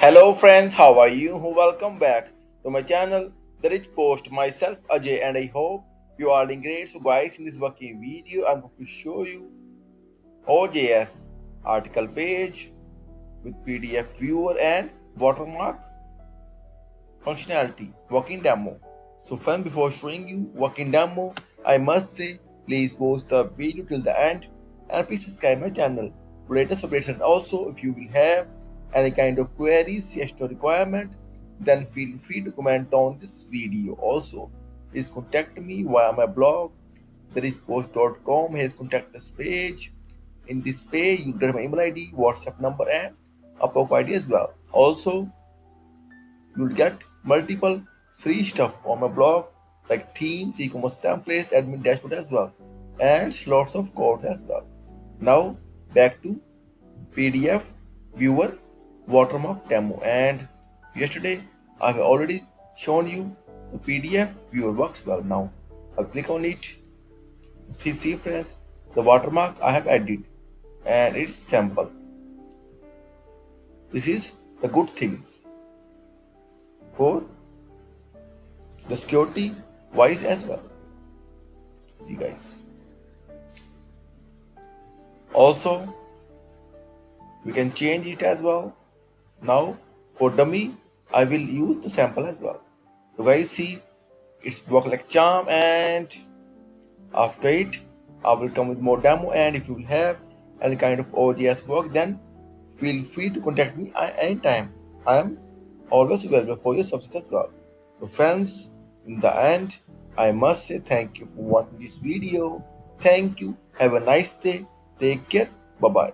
Hello friends, how are you? Welcome back to my channel, Therichpost. Myself Ajay, and I hope you are doing great. So guys, in this working video, I'm going to show you OJS article page with PDF viewer and watermark functionality working demo. So friends, before showing you working demo, I must say please watch the video till the end and please subscribe my channel for latest updates. And also, if you will have any kind of queries, suggestion or requirement, then feel free to comment on this video. Also, please contact me via my blog. Therichpost.com has contact us page. In this page, you get my email ID, WhatsApp number, and Upwork ID as well. Also, you'll get multiple free stuff on my blog like themes, e-commerce templates, admin dashboard as well, and lots of codes as well. Now back to PDF viewer watermark demo. And yesterday I've already shown you the PDF viewer works well. Now I'll click on it. If you see friends, the watermark I have added and it's simple. This is the good things for the security wise as well. See guys. Also, we can change it as well. Now for dummy, I will use the sample as well. So guys, see, it's work like charm, and after it, I will come with more demo. And if you will have any kind of OJS work, then feel free to contact me anytime. I am always available for your services as well. So friends, in the end, I must say thank you for watching this video. Thank you. Have a nice day. Take care. Bye bye.